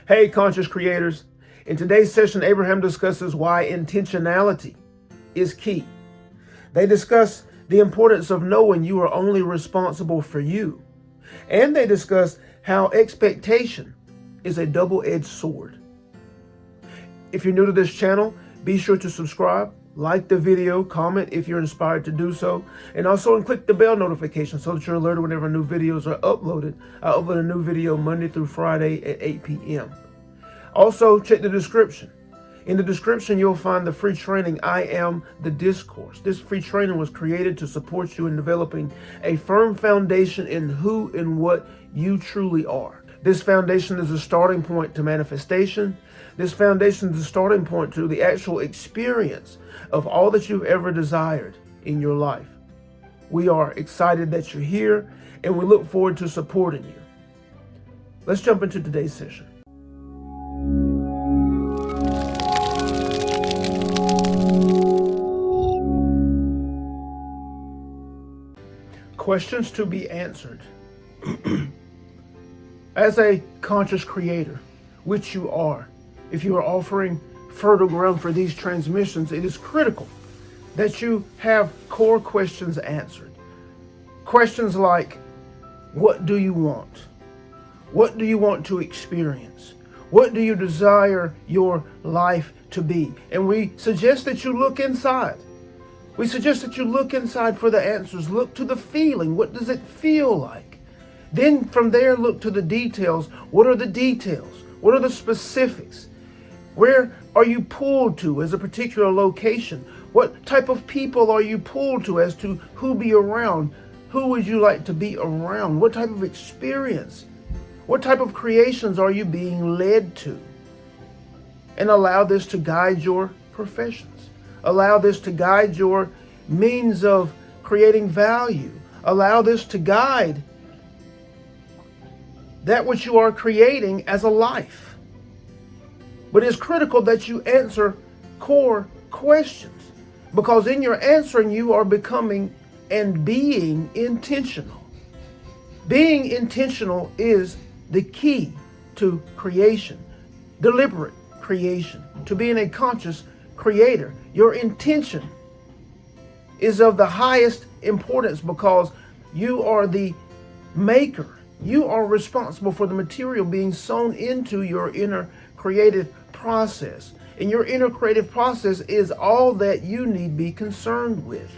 Hey, conscious creators. In today's session, Abraham discusses why intentionality is key. They discuss the importance of knowing you are only responsible for you. And they discuss how expectation is a double-edged sword. If you're new to this channel, be sure to subscribe, like the video, comment if you're inspired to do so, and also click the bell notification so that you're alerted whenever new videos are uploaded. I upload a new video Monday through Friday at 8 p.m. Also, check the description. In the description, you'll find the free training, I Am the Discourse. This free training was created to support you in developing a firm foundation in who and what you truly are. This foundation is a starting point to manifestation. This foundation is a starting point to the actual experience of all that you've ever desired in your life. We are excited that you're here, and we look forward to supporting you. Let's jump into today's session. Questions to be answered. As a conscious creator, which you are, if you are offering fertile ground for these transmissions, it is critical that you have core questions answered. Questions like, what do you want? What do you want to experience? What do you desire your life to be? And we suggest that you look inside. We suggest that you look inside for the answers. Look to the feeling. What does it feel like? Then from there, look to the details. What are the details? What are the specifics? Where are you pulled to as a particular location? What type of people are you pulled to as to who be around? Who would you like to be around? What type of experience? What type of creations are you being led to? And allow this to guide your professions. Allow this to guide your means of creating value. Allow this to guide that which you are creating as a life. But it's critical that you answer core questions, because in your answering, you are becoming and being intentional. Being intentional is the key to creation, deliberate creation, to being a conscious creator. Your intention is of the highest importance because you are the maker. You are responsible for the material being sown into your inner creative process. And your inner creative process is all that you need be concerned with.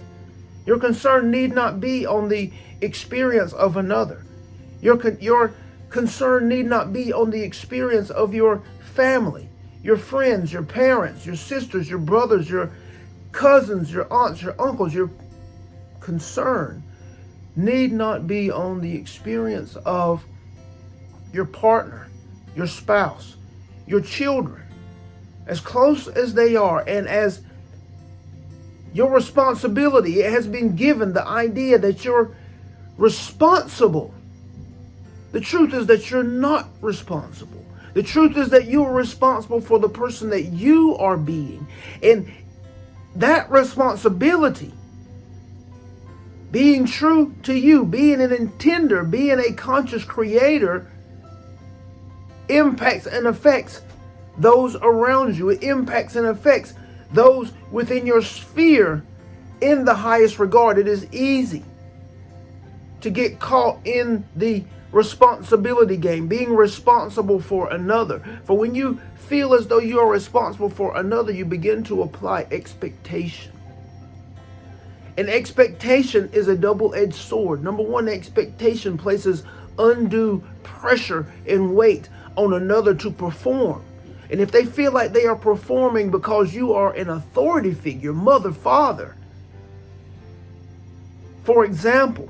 Your concern need not be on the experience of another. Your concern need not be on the experience of your family, your friends, your parents, your sisters, your brothers, your cousins, your aunts, your uncles. Your concern need not be on the experience of your partner, your spouse, your children, as close as they are, and as your responsibility. It has been given the idea that you're responsible. The truth is that you're not responsible. The truth is that you are responsible for the person that you are being. And that responsibility, being true to you, being an intender, being a conscious creator, impacts and affects those around you. It impacts and affects those within your sphere in the highest regard. It is easy to get caught in the responsibility game, being responsible for another. For when you feel as though you are responsible for another, you begin to apply expectation. And expectation is a double-edged sword. Number one, expectation places undue pressure and weight on another to perform. And if they feel like they are performing because you are an authority figure, mother, father, for example,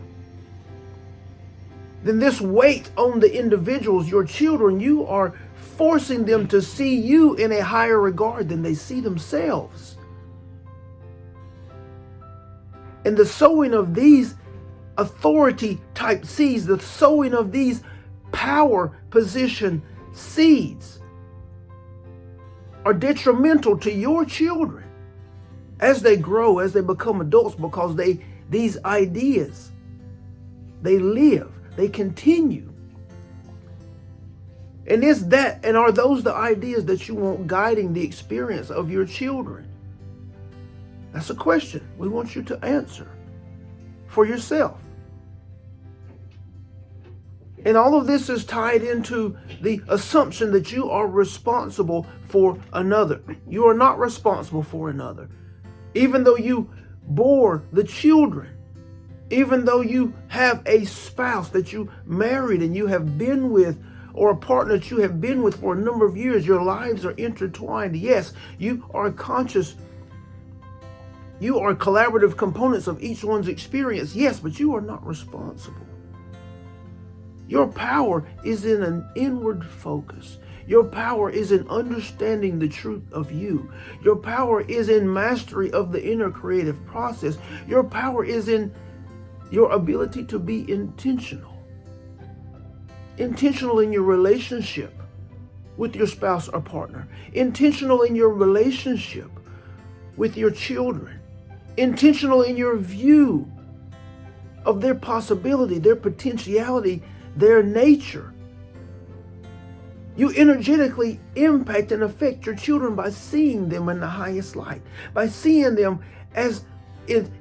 then this weight on the individuals, your children, you are forcing them to see you in a higher regard than they see themselves. And the sowing of these authority type seeds, the sowing of these power position seeds are detrimental to your children as they grow, as they become adults, because these ideas, they live, they continue. And are those the ideas that you want guiding the experience of your children? That's a question we want you to answer for yourself. And all of this is tied into the assumption that you are responsible for another. You are not responsible for another. Even though you bore the children, even though you have a spouse that you married and you have been with, or a partner that you have been with for a number of years, your lives are intertwined. Yes, you are conscious. You are collaborative components of each one's experience. Yes, but you are not responsible. Your power is in an inward focus. Your power is in understanding the truth of you. Your power is in mastery of the inner creative process. Your power is in your ability to be intentional. Intentional in your relationship with your spouse or partner. Intentional in your relationship with your children. Intentional in your view of their possibility, their potentiality, their nature. You energetically impact and affect your children by seeing them in the highest light, by seeing them as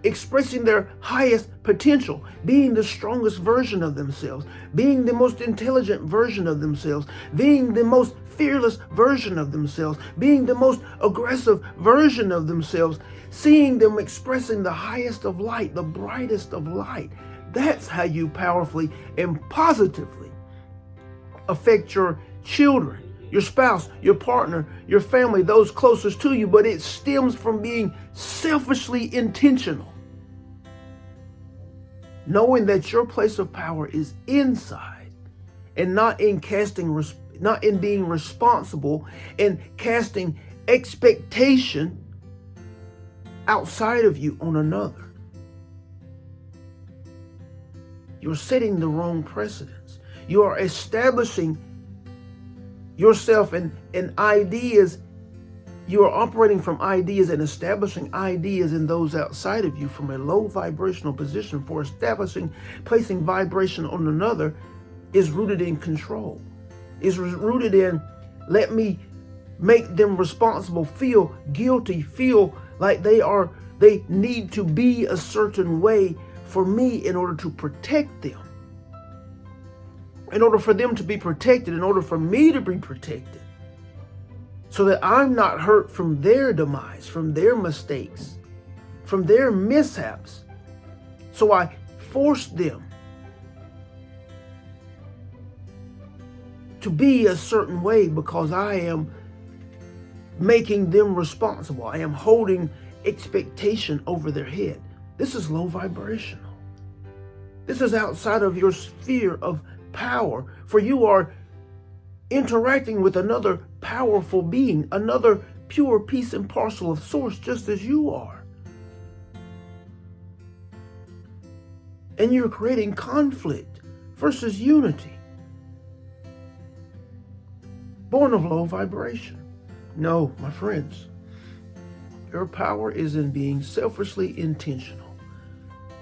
expressing their highest potential, being the strongest version of themselves, being the most intelligent version of themselves, being the most fearless version of themselves, being the most aggressive version of themselves, seeing them expressing the highest of light, the brightest of light. That's how you powerfully and positively affect your children, your spouse, your partner, your family, those closest to you. But it stems from being selfishly intentional, knowing that your place of power is inside and not in being responsible and casting expectation outside of you on another. You're setting the wrong precedents. You are establishing yourself and ideas. You are operating from ideas and establishing ideas in those outside of you from a low vibrational position. For placing vibration on another is rooted in control, is rooted in let me make them responsible, feel guilty, feel like they need to be a certain way for me in order to protect them. In order for them to be protected, in order for me to be protected, so that I'm not hurt from their demise, from their mistakes, from their mishaps. So I force them to be a certain way because I am making them responsible. I am holding expectation over their head. This is low vibrational. This is outside of your sphere of power, for you are interacting with another powerful being, another pure piece and parcel of source, just as you are. And you're creating conflict versus unity, born of low vibration. No, my friends, your power is in being selfishly intentional.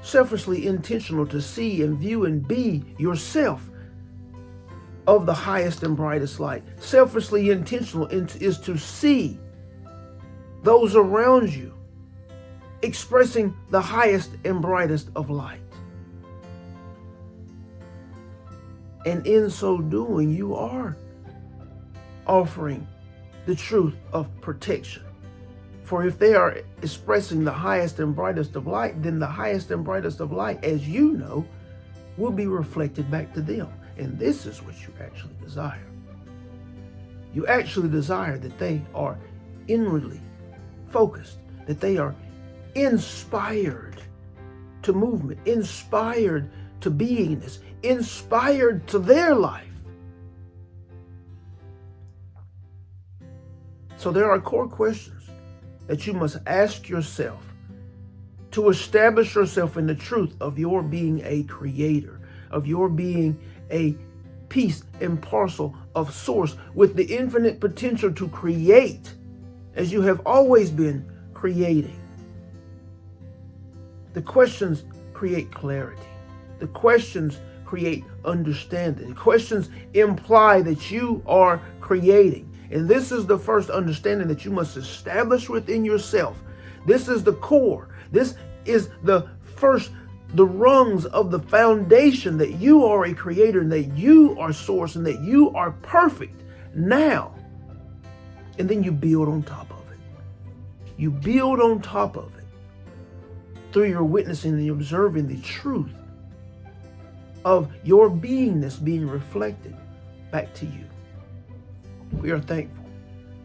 Selfishly intentional to see and view and be yourself of the highest and brightest light. Selfishly intentional is to see those around you expressing the highest and brightest of light. And in so doing, you are offering the truth of protection. For if they are expressing the highest and brightest of light, then the highest and brightest of light, as you know, will be reflected back to them. And this is what you actually desire. You actually desire that they are inwardly focused, that they are inspired to movement, inspired to beingness, inspired to their life. So there are core questions that you must ask yourself to establish yourself in the truth of your being a creator, of your being a piece and parcel of source with the infinite potential to create as you have always been creating. The questions create clarity. The questions create understanding. Questions imply that you are creating. And this is the first understanding that you must establish within yourself. This is the core. This is the rungs of the foundation that you are a creator and that you are source and that you are perfect now. And then you build on top of it. You build on top of it through your witnessing and observing the truth of your beingness being reflected back to you. We are thankful,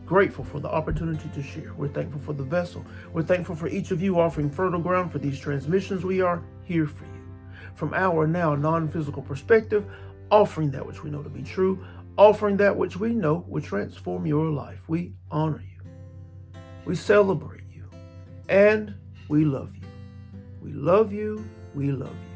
grateful for the opportunity to share. We're thankful for the vessel. We're thankful for each of you offering fertile ground for these transmissions. We are here for you. From our now non-physical perspective, offering that which we know to be true, offering that which we know will transform your life. We honor you. We celebrate you. And we love you. We love you. We love you.